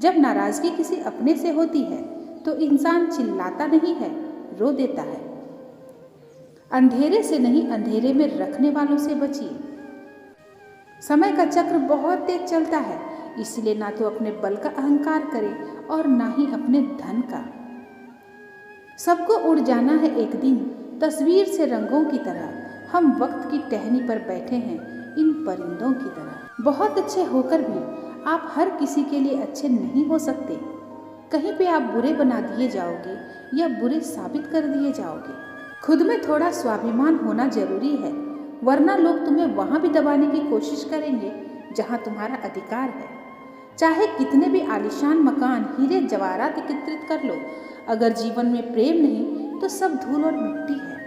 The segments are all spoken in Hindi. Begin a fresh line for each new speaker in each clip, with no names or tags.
जब नाराजगी किसी अपने से होती है तो इंसान चिल्लाता नहीं है, रो देता है। अंधेरे से नहीं, अंधेरे में रखने वालों से बचिए। समय का चक्र बहुत तेज चलता है, इसलिए ना तो अपने बल का अहंकार करें और ना ही अपने धन का। सबको उड़ जाना है एक दिन, तस्वीर से रंगों की तरह। हम वक्त की टहनी पर बैठे हैं इन परिंदों की तरह। बहुत अच्छे होकर भी आप हर किसी के लिए अच्छे नहीं हो सकते। कहीं पे आप बुरे बना दिए जाओगे या बुरे साबित कर दिए जाओगे। खुद में थोड़ा स्वाभिमान होना जरूरी है, वरना लोग तुम्हें वहां भी दबाने की कोशिश करेंगे जहां तुम्हारा अधिकार है। चाहे कितने भी आलीशान मकान, हीरे जवाहरात एकत्रित कर लो, अगर जीवन में प्रेम नहीं तो सब धूल और मिट्टी है।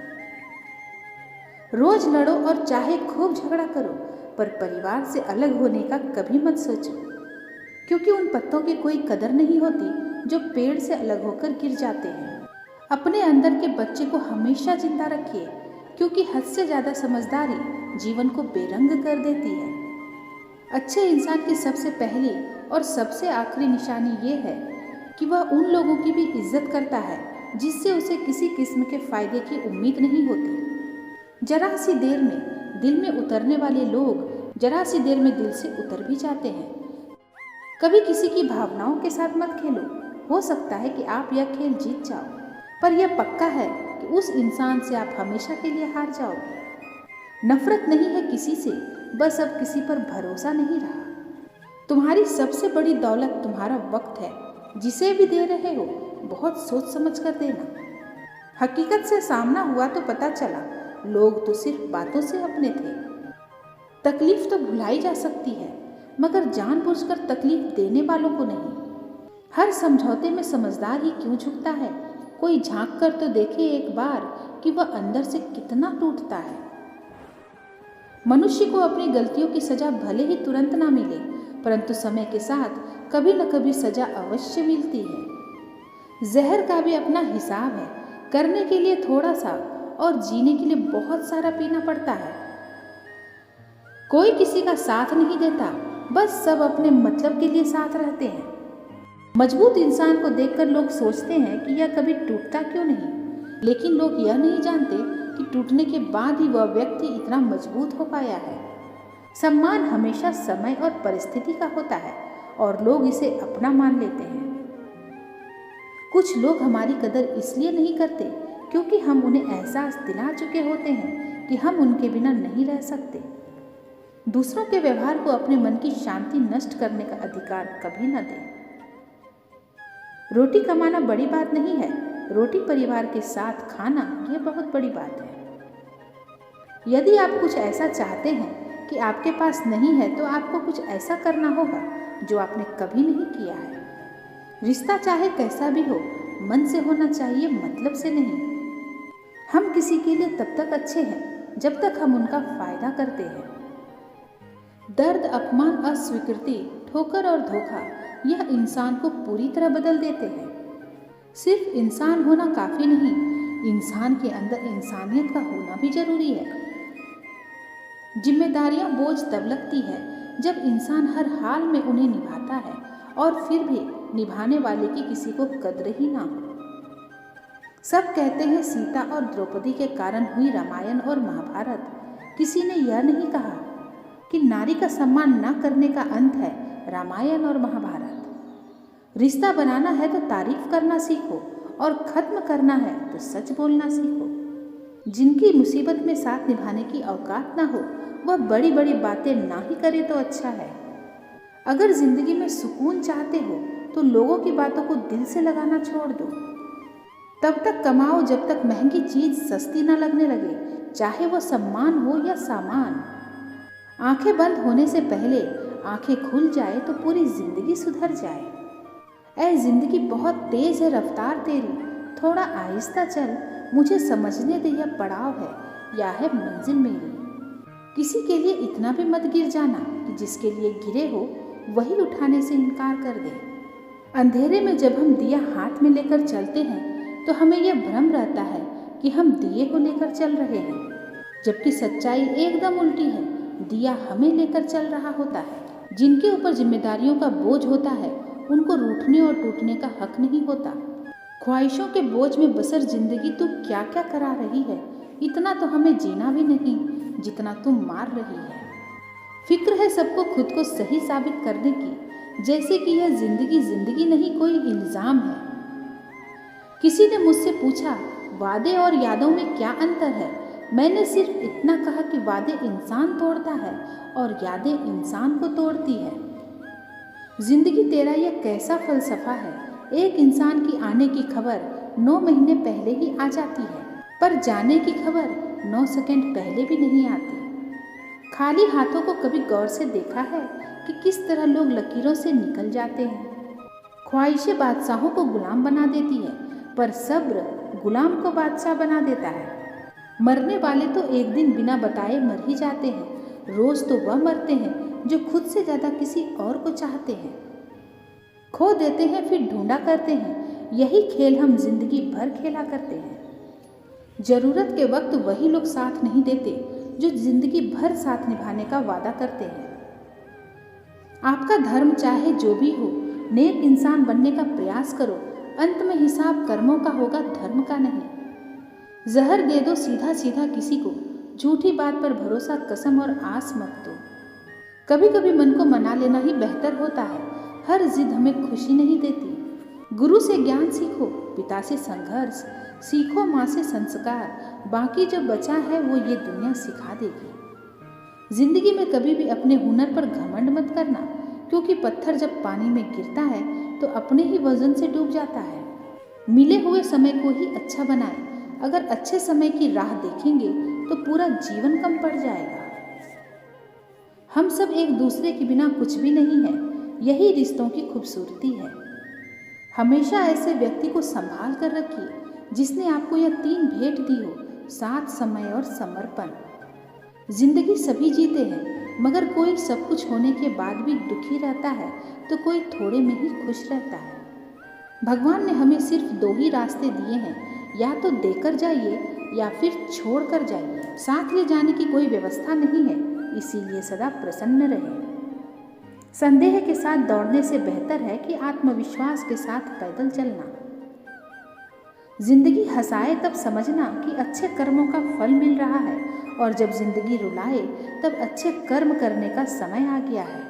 रोज लड़ो और चाहे खूब झगड़ा करो, पर परिवार से अलग होने का कभी मत सोचो, क्योंकि उन पत्तों की कोई कदर नहीं होती जो पेड़ से अलग होकर गिर जाते हैं। अपने अंदर के बच्चे को हमेशा जिंदा रखिए, क्योंकि हद से ज़्यादा समझदारी जीवन को बेरंग कर देती है। अच्छे इंसान की सबसे पहली और सबसे आखिरी निशानी ये है कि वह उन लोगों की भी इज्जत करता है जिससे उसे किसी किस्म के फायदे की उम्मीद नहीं होती। जरा सी देर में दिल में उतरने वाले लोग जरा सी देर में दिल से उतर भी जाते हैं। कभी किसी की भावनाओं के साथ मत खेलो, हो सकता है कि आप यह खेल जीत जाओ, पर यह पक्का है कि उस इंसान से आप हमेशा के लिए हार जाओगे। नफरत नहीं है किसी से, बस अब किसी पर भरोसा नहीं रहा। तुम्हारी सबसे बड़ी दौलत तुम्हारा वक्त है, जिसे भी दे रहे हो बहुत सोच समझ कर देना। हकीकत से सामना हुआ तो पता चला लोग तो सिर्फ बातों से अपने थे। तकलीफ तो भुलाई जा सकती है, मगर जानबूझकर तकलीफ देने वालों को नहीं। हर समझौते में समझदार ही क्यों झुकता है? कोई झांक कर तो देखे एक बार कि वह अंदर से कितना टूटता है। मनुष्य को अपनी गलतियों की सजा भले ही तुरंत ना मिले, परंतु समय के साथ कभी न कभी सजा अवश्य मिलती है। जहर का भी अपना हिसाब है, करने के लिए थोड़ा सा और जीने के लिए बहुत सारा पीना पड़ता है। कोई किसी का साथ नहीं देता, बस सब अपने मतलब के लिए साथ रहते हैं। मजबूत इंसान को देखकर लोग सोचते हैं कि यह कभी टूटता क्यों नहीं, लेकिन लोग यह नहीं जानते कि टूटने के बाद ही वह व्यक्ति इतना मजबूत हो पाया है। सम्मान हमेशा समय और परिस्थिति का होता है और लोग इसे अपना मान लेते हैं। कुछ लोग हमारी कदर इसलिए नहीं करते क्योंकि हम उन्हें एहसास दिला चुके होते हैं कि हम उनके बिना नहीं रह सकते। दूसरों के व्यवहार को अपने मन की शांति नष्ट करने का अधिकार कभी न दें। रोटी कमाना बड़ी बात नहीं है, रोटी परिवार के साथ खाना यह बहुत बड़ी बात है। यदि आप कुछ ऐसा चाहते हैं कि आपके पास नहीं है, तो आपको कुछ ऐसा करना होगा जो आपने कभी नहीं किया है। रिश्ता चाहे कैसा भी हो, मन से होना चाहिए, मतलब से नहीं। हम किसी के लिए तब तक अच्छे हैं जब तक हम उनका फायदा करते हैं। दर्द, अपमान, अस्वीकृति, ठोकर और धोखा यह इंसान को पूरी तरह बदल देते हैं। सिर्फ इंसान होना काफी नहीं, इंसान के अंदर इंसानियत का होना भी जरूरी है। जिम्मेदारियां बोझ तब लगती है जब इंसान हर हाल में उन्हें निभाता है और फिर भी निभाने वाले की किसी को कद्र ही ना हो। सब कहते हैं सीता और द्रौपदी के कारण हुई रामायण और महाभारत। किसी ने यह नहीं कहा कि नारी का सम्मान न करने का अंत है रामायण और महाभारत। रिश्ता बनाना है तो तारीफ करना सीखो और खत्म करना है तो सच बोलना सीखो। जिनकी मुसीबत में साथ निभाने की औकात ना हो, वह बड़ी बड़ी बातें ना ही करे तो अच्छा है। अगर जिंदगी में सुकून चाहते हो तो लोगों की बातों को दिल से लगाना छोड़ दो। तब तक कमाओ जब तक महंगी चीज सस्ती न लगने लगे, चाहे वो सम्मान हो या सामान। आंखें बंद होने से पहले आंखें खुल जाए तो पूरी जिंदगी सुधर जाए। ऐ जिंदगी बहुत तेज है रफ्तार तेरी, थोड़ा आहिस्ता चल, मुझे समझने दे यह पड़ाव है या है मंजिल मेरी। किसी के लिए इतना भी मत गिर जाना कि जिसके लिए गिरे हो वही उठाने से इनकार कर दे। अंधेरे में जब हम दिया हाथ में लेकर चलते हैं तो हमें यह भ्रम रहता है कि हम दिए को लेकर चल रहे हैं, जबकि सच्चाई एकदम उल्टी है। दिया हमें लेकर चल रहा होता है। जिनके ऊपर जिम्मेदारियों का बोझ होता है उनको रूठने और टूटने का हक नहीं होता। ख्वाहिशों के बोझ में बसर जिंदगी तू क्या क्या करा रही है, इतना तो हमें जीना भी नहीं जितना तुम मार रही है। फिक्र है सबको खुद को सही साबित करने की, जैसे कि यह जिंदगी जिंदगी नहीं कोई इल्जाम है। किसी ने मुझसे पूछा वादे और यादों में क्या अंतर है। मैंने सिर्फ इतना कहा कि वादे इंसान तोड़ता है और यादें इंसान को तोड़ती है। जिंदगी तेरा यह कैसा फलसफा है, एक इंसान की आने की खबर 9 महीने पहले ही आ जाती है, पर जाने की खबर 9 सेकंड पहले भी नहीं आती। खाली हाथों को कभी गौर से देखा है कि किस तरह लोग लकीरों से निकल जाते हैं। ख्वाहिशें बादशाहों को गुलाम बना देती है, पर सब्र गुलाम को बादशाह बना देता है। मरने वाले तो एक दिन बिना बताए मर ही जाते हैं। रोज तो वह मरते हैं जो खुद से ज़्यादा किसी और को चाहते हैं। खो देते हैं फिर ढूंढा करते हैं, यही खेल हम जिंदगी भर खेला करते हैं। जरूरत के वक्त वही लोग साथ नहीं देते जो जिंदगी भर साथ निभाने का वादा करते हैं। आपका धर्म चाहे जो भी हो, नेक इंसान बनने का प्रयास करो। अंत में हिसाब कर्मों का होगा, धर्म का नहीं। जहर दे दो सीधा सीधा किसी को, झूठी बात पर भरोसा कसम और आस मत दो। कभी कभी मन को मना लेना ही बेहतर होता है, हर जिद हमें खुशी नहीं देती। गुरु से ज्ञान सीखो, पिता से संघर्ष सीखो, माँ से संस्कार, बाकी जो बचा है वो ये दुनिया सिखा देगी। जिंदगी में कभी भी अपने हुनर पर घमंड मत करना, क्योंकि पत्थर जब पानी में गिरता है तो अपने ही वजन से डूब जाता है। मिले हुए समय को ही अच्छा बनाएं। अगर अच्छे समय की राह देखेंगे तो पूरा जीवन कम पड़ जाएगा। हम सब एक दूसरे के बिना कुछ भी नहीं है, यही रिश्तों की खूबसूरती है। हमेशा ऐसे व्यक्ति को संभाल कर रखिए जिसने आपको यह 3 भेंट दी हो, साथ, समय और समर्पण। जिंदगी सभी जीते हैं, मगर कोई सब कुछ होने के बाद भी दुखी रहता है तो कोई थोड़े में ही खुश रहता है। भगवान ने हमें सिर्फ 2 ही रास्ते दिए हैं, या तो देकर जाइए या फिर छोड़ कर जाइए। साथ ले जाने की कोई व्यवस्था नहीं है, इसीलिए सदा प्रसन्न रहें। संदेह के साथ दौड़ने से बेहतर है कि आत्मविश्वास के साथ पैदल चलना। जिंदगी हंसाए तब समझना कि अच्छे कर्मों का फल मिल रहा है, और जब जिंदगी रुलाए तब अच्छे कर्म करने का समय आ गया है।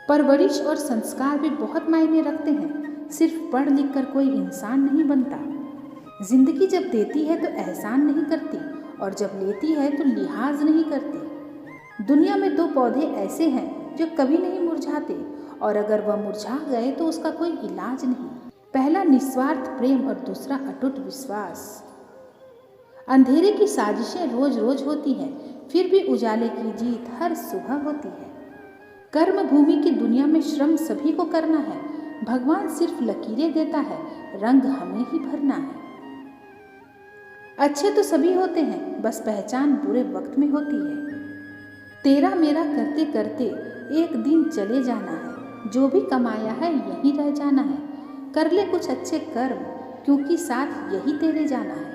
परवरिश और संस्कार भी बहुत मायने रखते हैं, सिर्फ पढ़ लिख कर कोई इंसान नहीं बनता। जिंदगी जब देती है तो एहसान नहीं करती, और जब लेती है तो लिहाज नहीं करती। दुनिया में 2 पौधे ऐसे हैं जो कभी नहीं मुरझाते, और अगर वह मुरझा गए तो उसका कोई इलाज नहीं। पहला निस्वार्थ प्रेम और दूसरा अटूट विश्वास। अंधेरे की साजिशें रोज रोज होती हैं, फिर भी उजाले की जीत हर सुबह होती है। कर्म भूमि की दुनिया में श्रम सभी को करना है, भगवान सिर्फ लकीरें देता है, रंग हमें ही भरना है। अच्छे तो सभी होते हैं, बस पहचान बुरे वक्त में होती है। तेरा मेरा करते करते एक दिन चले जाना है, जो भी कमाया है यहीं रह जाना है। कर ले कुछ अच्छे कर्म, क्योंकि साथ यही तेरे जाना है।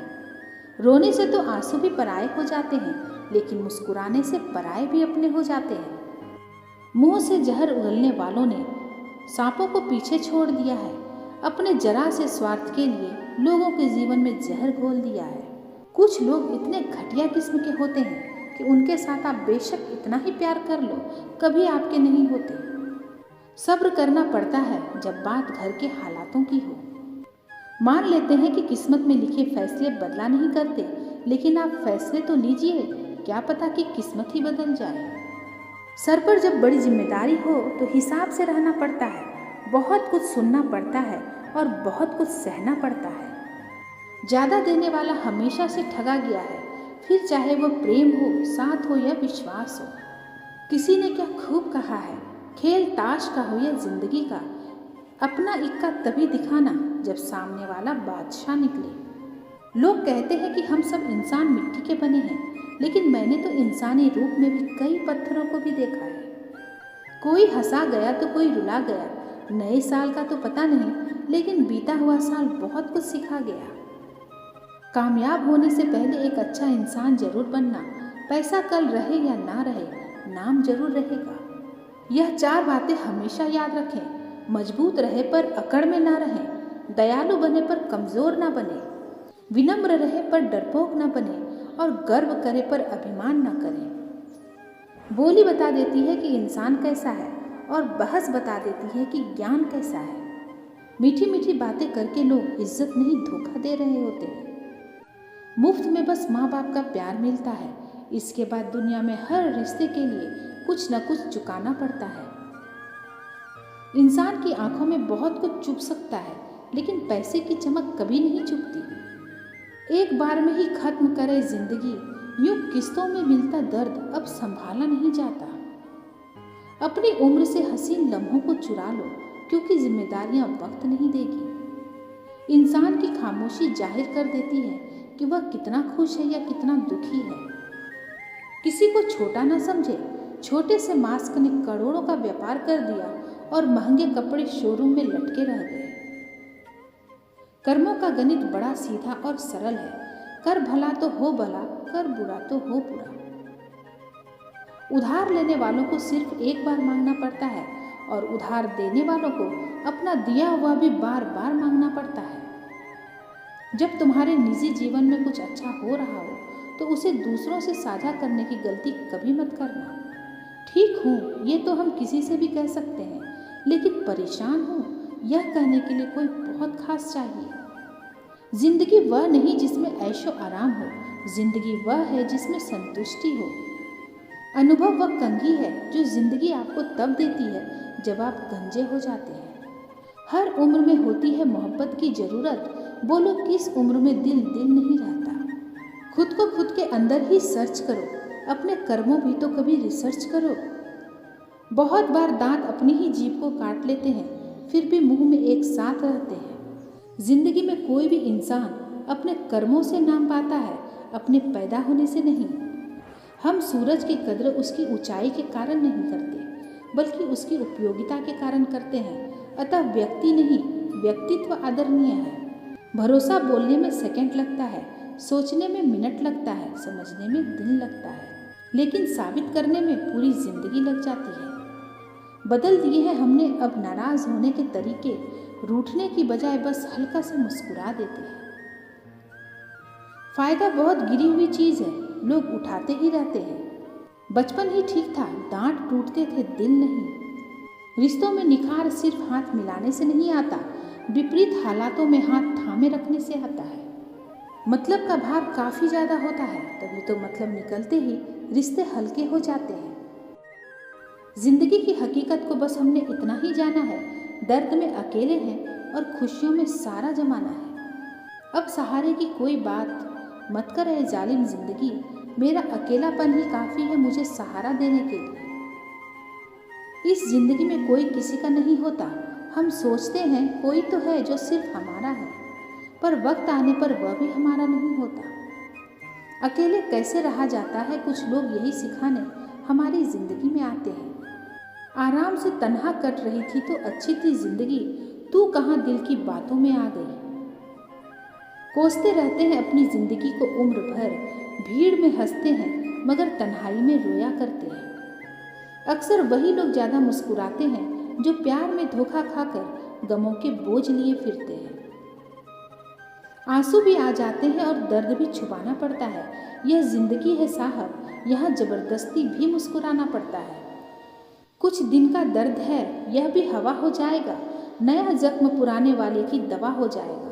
रोने से तो आंसू भी पराए हो जाते हैं, लेकिन मुस्कुराने से पराए भी अपने हो जाते हैं। मुंह से जहर उगलने वालों ने सांपों को पीछे छोड़ दिया है, अपने जरा से स्वार्थ के लिए लोगों के जीवन में जहर घोल दिया है। कुछ लोग इतने घटिया किस्म के होते हैं कि उनके साथ आप बेशक इतना ही प्यार कर लो, कभी आपके नहीं होते। सब्र करना पड़ता है जब बात घर के हालातों की हो। मान लेते हैं कि किस्मत में लिखे फैसले बदला नहीं करते, लेकिन आप फैसले तो लीजिए, क्या पता कि किस्मत ही बदल जाए। सर पर जब बड़ी जिम्मेदारी हो तो हिसाब से रहना पड़ता है, बहुत कुछ सुनना पड़ता है और बहुत कुछ सहना पड़ता है। ज़्यादा देने वाला हमेशा से ठगा गया है, फिर चाहे वो प्रेम हो, साथ हो या विश्वास हो। किसी ने क्या खूब कहा है, खेल ताश का हो या जिंदगी का, अपना इक्का तभी दिखाना जब सामने वाला बादशाह निकले। लोग कहते हैं कि हम सब इंसान मिट्टी के बने हैं, लेकिन मैंने तो इंसानी रूप में भी कई पत्थरों को भी देखा है। कोई हंसा गया तो कोई रुला गया, नए साल का तो पता नहीं, लेकिन बीता हुआ साल बहुत कुछ सिखा गया। कामयाब होने से पहले एक अच्छा इंसान जरूर बनना, पैसा कल रहे या ना रहे, नाम जरूर रहेगा। यह 4 बातें हमेशा याद रखें। मजबूत रहे पर अकड़ में ना रहें, दयालु बने पर कमज़ोर ना बने, विनम्र रहे पर डरपोक ना बने और गर्व करे पर अभिमान ना करें। बोली बता देती है कि इंसान कैसा है और बहस बता देती है कि ज्ञान कैसा है। मीठी मीठी बातें करके लोग इज्जत नहीं धोखा दे रहे होते हैं। मुफ्त में बस माँ बाप का प्यार मिलता है, इसके बाद दुनिया में हर रिश्ते के लिए कुछ न कुछ चुकाना पड़ता है। इंसान की आंखों में बहुत कुछ चुभ सकता है, लेकिन पैसे की चमक कभी नहीं चुभती। एक बार में ही खत्म करे जिंदगी, यूं किस्तों में मिलता दर्द अब संभाला नहीं जाता। अपनी उम्र से हसीन लम्हों को चुरा लो, क्योंकि जिम्मेदारियां वक्त नहीं देगी। इंसान की खामोशी जाहिर कर देती है कि वह कितना खुश है या कितना दुखी है। किसी को छोटा ना समझे, छोटे से मास्क ने करोड़ों का व्यापार कर दिया और महंगे कपड़े शोरूम में लटके रह गए। कर्मों का गणित बड़ा सीधा और सरल है। कर भला तो हो भला, कर बुरा तो हो बुरा। उधार लेने वालों को सिर्फ एक बार मांगना पड़ता है और उधार देने वालों को अपना दिया हुआ भी बार बार मांगना पड़ता है। जब तुम्हारे निजी जीवन में कुछ अच्छा हो रहा हो तो उसे दूसरों से साझा करने की गलती कभी मत करना। ठीक हूँ ये तो हम किसी से भी कह सकते हैं, लेकिन परेशान हूँ यह कहने के लिए कोई बहुत खास चाहिए। जिंदगी वह नहीं जिसमें ऐशो आराम हो, जिंदगी वह है जिसमें संतुष्टि हो। अनुभव वह कंघी है जो जिंदगी आपको तब देती है जब आप गंजे हो जाते हैं। हर उम्र में होती है मोहब्बत की ज़रूरत, बोलो किस उम्र में दिल दिल नहीं रहता। खुद को खुद के अंदर ही सर्च करो, अपने कर्मों भी तो कभी रिसर्च करो। बहुत बार दांत अपनी ही जीभ को काट लेते हैं, फिर भी मुंह में एक साथ रहते हैं। जिंदगी में कोई भी इंसान अपने कर्मों से नाम पाता है, अपने पैदा होने से नहीं। हम सूरज की कद्र उसकी ऊंचाई के कारण नहीं करते, बल्कि उसकी उपयोगिता के कारण करते हैं। अतः व्यक्ति नहीं, व्यक्तित्व आदरणीय है। भरोसा बोलने में सेकंड लगता है, सोचने में मिनट लगता है, समझने में दिन लगता है, लेकिन साबित करने में पूरी जिंदगी लग जाती है। बदल दिए हैं हमने अब नाराज होने के तरीके, रूठने की बजाय बस हल्का से मुस्कुरा देते हैं। फायदा बहुत गिरी हुई चीज है, लोग उठाते ही रहते हैं। बचपन ही ठीक था, दांत टूटते थे दिल नहीं। रिश्तों में निखार सिर्फ हाथ मिलाने से नहीं आता, विपरीत हालातों में हाथ थामे रखने से आता है। मतलब का भार काफी ज्यादा होता है, तभी तो मतलब निकलते ही रिश्ते हल्के हो जाते हैं। जिंदगी की हकीकत को बस हमने इतना ही जाना है, दर्द में अकेले हैं और खुशियों में सारा जमाना है। अब सहारे की कोई बात मत कर ए जालिम जिंदगी, मेरा अकेलापन ही काफी है मुझे सहारा देने के लिए। इस जिंदगी में कोई किसी का नहीं होता, हम सोचते हैं कोई तो है जो सिर्फ हमारा है, पर वक्त आने पर वह भी हमारा नहीं होता। अकेले कैसे रहा जाता है, कुछ लोग यही सिखाने हमारी जिंदगी में आते हैं। आराम से तन्हा कट रही थी तो अच्छी थी जिंदगी, तू कहाँ दिल की बातों में आ गई। कोसते रहते हैं अपनी जिंदगी को उम्र भर, भीड़ में हंसते हैं मगर तन्हाई में रोया करते हैं। अक्सर वही लोग ज़्यादा मुस्कुराते हैं जो प्यार में धोखा खाकर गमों के बोझ लिए फिरते हैं। आंसू भी आ जाते हैं और दर्द भी छुपाना पड़ता है। यह जिंदगी है साहब, यहाँ जबरदस्ती भी मुस्कुराना पड़ता है। कुछ दिन का दर्द है, यह भी हवा हो जाएगा, नया जख्म पुराने वाले की दवा हो जाएगा।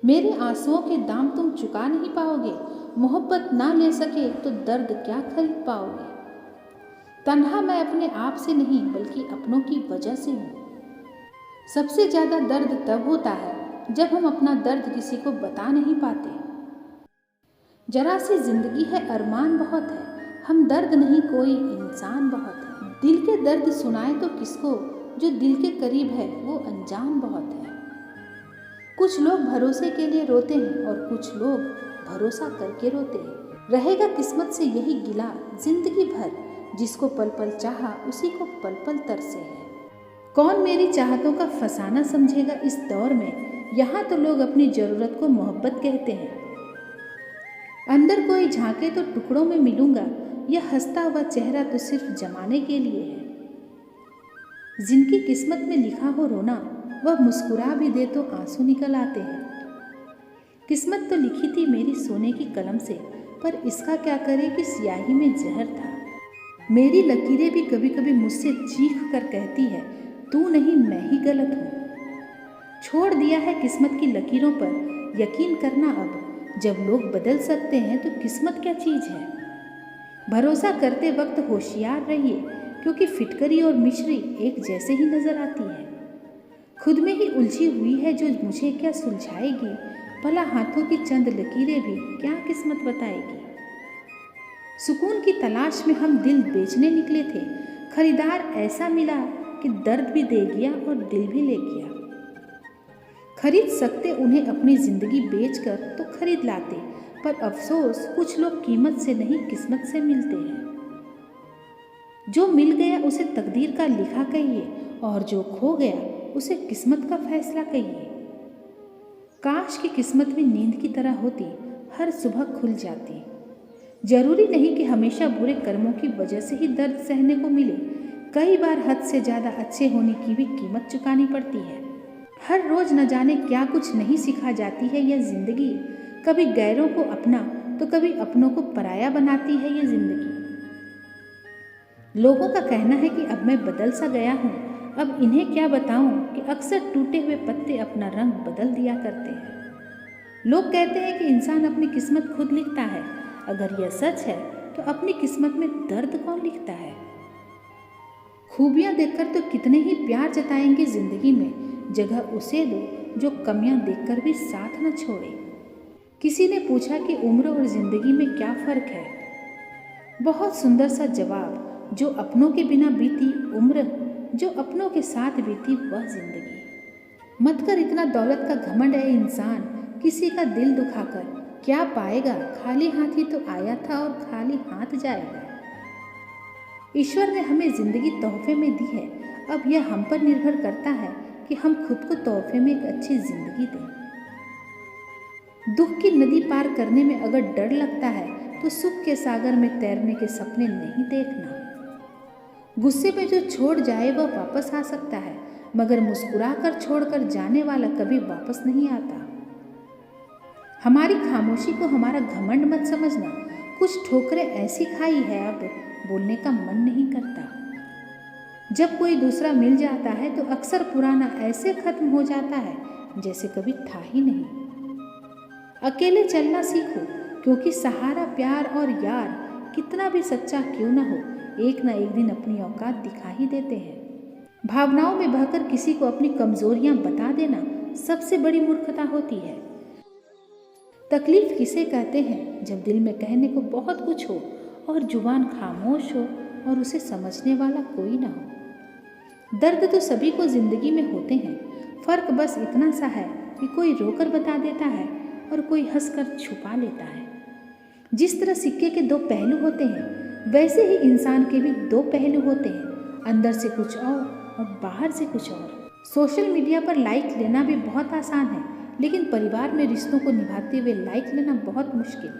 मेरे आंसुओं के दाम तुम चुका नहीं पाओगे, मोहब्बत ना ले सके तो दर्द क्या खरीद पाओगे। तन्हा मैं अपने आप से नहीं बल्कि अपनों की वजह से हूँ। सबसे ज़्यादा दर्द तब होता है जब हम अपना दर्द किसी को बता नहीं पाते। जरा सी जिंदगी है, अरमान बहुत है, हम दर्द नहीं कोई इंसान बहुत है। दिल के दर्द सुनाए तो किसको, जो दिल के करीब है वो अनजान बहुत है। कुछ लोग भरोसे के लिए रोते हैं और कुछ लोग भरोसा करके रोते हैं। रहेगा किस्मत से यही गिला जिंदगी भर, जिसको पल पल चाहा उसी को पल पल तरसे है। कौन मेरी चाहतों का फसाना समझेगा इस दौर में, यहाँ तो लोग अपनी ज़रूरत को मोहब्बत कहते हैं। अंदर कोई झांके तो टुकड़ों में मिलूंगा, यह हंसता हुआ चेहरा तो सिर्फ जमाने के लिए है। जिनकी किस्मत में लिखा हो रोना, वह मुस्कुरा भी दे तो आंसू निकल आते हैं। किस्मत तो लिखी थी मेरी सोने की कलम से, पर इसका क्या करे कि स्याही में जहर था। मेरी लकीरें भी कभी कभी मुझसे चीख कर कहती है, तू नहीं मैं ही गलत हूँ। छोड़ दिया है किस्मत की लकीरों पर यकीन करना अब। जब लोग बदल सकते हैं तो किस्मत क्या चीज़ है। भरोसा करते वक्त होशियार रहिए, क्योंकि फिटकरी और मिश्री एक जैसे ही नजर आती है। खुद में ही उलझी हुई है जो मुझे क्या सुलझाएगी। भला हाथों की चंद लकीरें भी क्या किस्मत बताएगी। सुकून की तलाश में हम दिल बेचने निकले थे। खरीदार ऐसा मिला कि दर्द भी दे गया और दिल भी ले गया। खरीद सकते उन्हें अपनी जिंदगी बेचकर तो खरीद लाते, पर अफसोस कुछ लोग कीमत से नहीं किस्मत से मिलते हैं। जो मिल गया उसे तकदीर का लिखा कहिए, और जो खो गया उसे किस्मत का फैसला कहिए। काश की किस्मत में नींद की तरह होती, हर सुबह खुल जाती। जरूरी नहीं कि हमेशा बुरे कर्मों की वजह से ही दर्द सहने को मिले। कई बार हद से ज़्यादा अच्छे होने की भी कीमत चुकानी पड़ती है। हर रोज न जाने क्या कुछ नहीं सिखा जाती है यह जिंदगी। कभी गैरों को अपना तो कभी अपनों को पराया बनाती है यह जिंदगी। लोगों का कहना है कि अब मैं बदल सा गया हूँ। अब इन्हें क्या बताऊं कि अक्सर टूटे हुए पत्ते अपना रंग बदल दिया करते हैं। लोग कहते हैं कि इंसान अपनी किस्मत खुद लिखता है। अगर यह सच है तो अपनी किस्मत में दर्द कौन लिखता है। खूबियां देखकर तो कितने ही प्यार जताएंगे जिंदगी में। जगह उसे दो जो कमियां देखकर भी साथ न छोड़े। किसी ने पूछा कि उम्र और जिंदगी में क्या फर्क है। बहुत सुंदर सा जवाब, जो अपनों के बिना बीती उम्र, जो अपनों के साथ बीती वह जिंदगी। मत कर इतना दौलत का घमंड है इंसान, किसी का दिल दुखाकर क्या पाएगा। खाली हाथ ही तो आया था और खाली हाथ जाएगा। ईश्वर ने हमें जिंदगी तोहफे में दी है। अब यह हम पर निर्भर करता है कि हम खुद को तोहफे में एक अच्छी जिंदगी दें। दुख की नदी पार करने में अगर डर लगता है तो सुख के सागर में तैरने के सपने नहीं देखना। गुस्से में जो छोड़ जाए वह वापस आ सकता है, मगर मुस्कुराकर छोड़कर जाने वाला कभी वापस नहीं आता। हमारी खामोशी को हमारा घमंड मत समझना। कुछ ठोकरें ऐसी खाई है अब बोलने का मन नहीं करता। जब कोई दूसरा मिल जाता है तो अक्सर पुराना ऐसे खत्म हो जाता है जैसे कभी था ही नहीं। अकेले चलना सीखो, क्योंकि सहारा प्यार और यार कितना भी सच्चा क्यों न हो, एक न एक दिन अपनी औकात दिखा ही देते हैं। भावनाओं में बहकर किसी को अपनी कमजोरियां बता देना सबसे बड़ी मूर्खता होती है। तकलीफ किसे कहते हैं जब दिल में कहने को बहुत कुछ हो और जुबान खामोश हो और उसे समझने वाला कोई ना हो। दर्द तो सभी को जिंदगी में होते हैं, फर्क बस इतना सा है कि कोई रोकर बता देता है और कोई हंसकर छुपा लेता है। जिस तरह सिक्के के दो पहलू होते हैं, वैसे ही इंसान के भी दो पहलू होते हैं, अंदर से कुछ और बाहर से कुछ और। सोशल मीडिया पर लाइक लेना भी बहुत आसान है, लेकिन परिवार में रिश्तों को निभाते हुए लाइक लेना बहुत मुश्किल।